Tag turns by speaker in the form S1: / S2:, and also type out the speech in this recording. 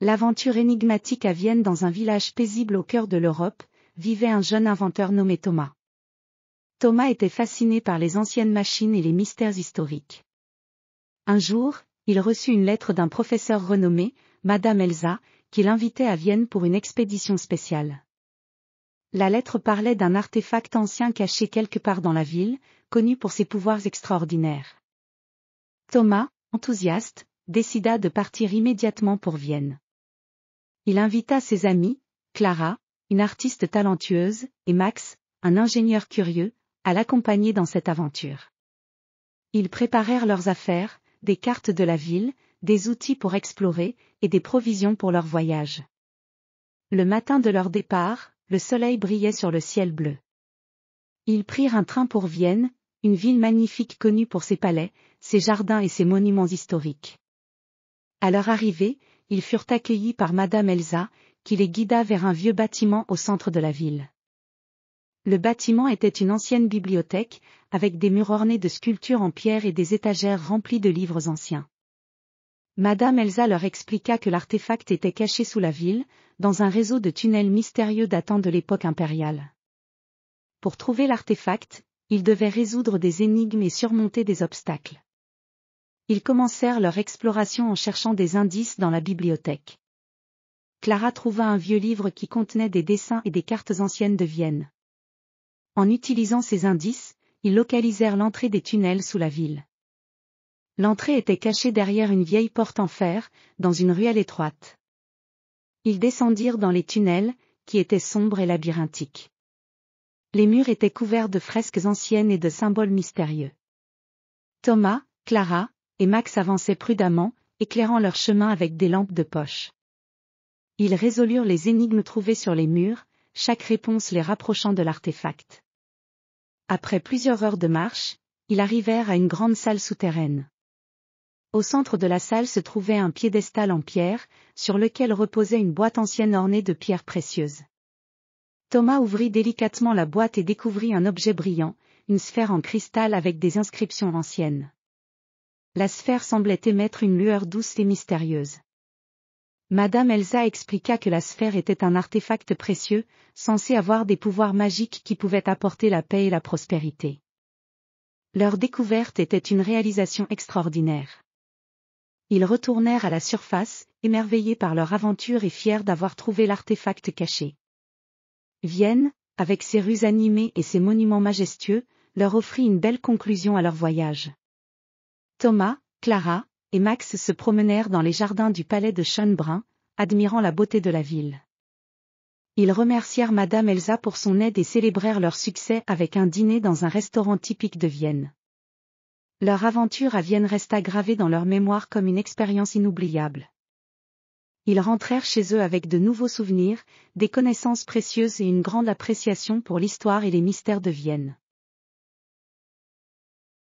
S1: L'aventure énigmatique à Vienne. Dans un village paisible au cœur de l'Europe, vivait un jeune inventeur nommé Thomas. Thomas était fasciné par les anciennes machines et les mystères historiques. Un jour, il reçut une lettre d'un professeur renommé, Madame Elsa, qui l'invitait à Vienne pour une expédition spéciale. La lettre parlait d'un artefact ancien caché quelque part dans la ville, connu pour ses pouvoirs extraordinaires. Thomas, enthousiaste, décida de partir immédiatement pour Vienne. Il invita ses amis, Clara, une artiste talentueuse, et Max, un ingénieur curieux, à l'accompagner dans cette aventure. Ils préparèrent leurs affaires, des cartes de la ville, des outils pour explorer, et des provisions pour leur voyage. Le matin de leur départ, le soleil brillait sur le ciel bleu. Ils prirent un train pour Vienne, une ville magnifique connue pour ses palais, ses jardins et ses monuments historiques. À leur arrivée, ils furent accueillis par Madame Elsa, qui les guida vers un vieux bâtiment au centre de la ville. Le bâtiment était une ancienne bibliothèque, avec des murs ornés de sculptures en pierre et des étagères remplies de livres anciens. Madame Elsa leur expliqua que l'artefact était caché sous la ville, dans un réseau de tunnels mystérieux datant de l'époque impériale. Pour trouver l'artefact, ils devaient résoudre des énigmes et surmonter des obstacles. Ils commencèrent leur exploration en cherchant des indices dans la bibliothèque. Clara trouva un vieux livre qui contenait des dessins et des cartes anciennes de Vienne. En utilisant ces indices, ils localisèrent l'entrée des tunnels sous la ville. L'entrée était cachée derrière une vieille porte en fer, dans une ruelle étroite. Ils descendirent dans les tunnels, qui étaient sombres et labyrinthiques. Les murs étaient couverts de fresques anciennes et de symboles mystérieux. Thomas, Clara et Max avançaient prudemment, éclairant leur chemin avec des lampes de poche. Ils résolurent les énigmes trouvées sur les murs, chaque réponse les rapprochant de l'artefact. Après plusieurs heures de marche, ils arrivèrent à une grande salle souterraine. Au centre de la salle se trouvait un piédestal en pierre, sur lequel reposait une boîte ancienne ornée de pierres précieuses. Thomas ouvrit délicatement la boîte et découvrit un objet brillant, une sphère en cristal avec des inscriptions anciennes. La sphère semblait émettre une lueur douce et mystérieuse. Madame Elsa expliqua que la sphère était un artefact précieux, censé avoir des pouvoirs magiques qui pouvaient apporter la paix et la prospérité. Leur découverte était une réalisation extraordinaire. Ils retournèrent à la surface, émerveillés par leur aventure et fiers d'avoir trouvé l'artefact caché. Vienne, avec ses rues animées et ses monuments majestueux, leur offrit une belle conclusion à leur voyage. Thomas, Clara et Max se promenèrent dans les jardins du palais de Schönbrunn, admirant la beauté de la ville. Ils remercièrent Madame Elsa pour son aide et célébrèrent leur succès avec un dîner dans un restaurant typique de Vienne. Leur aventure à Vienne resta gravée dans leur mémoire comme une expérience inoubliable. Ils rentrèrent chez eux avec de nouveaux souvenirs, des connaissances précieuses et une grande appréciation pour l'histoire et les mystères de Vienne.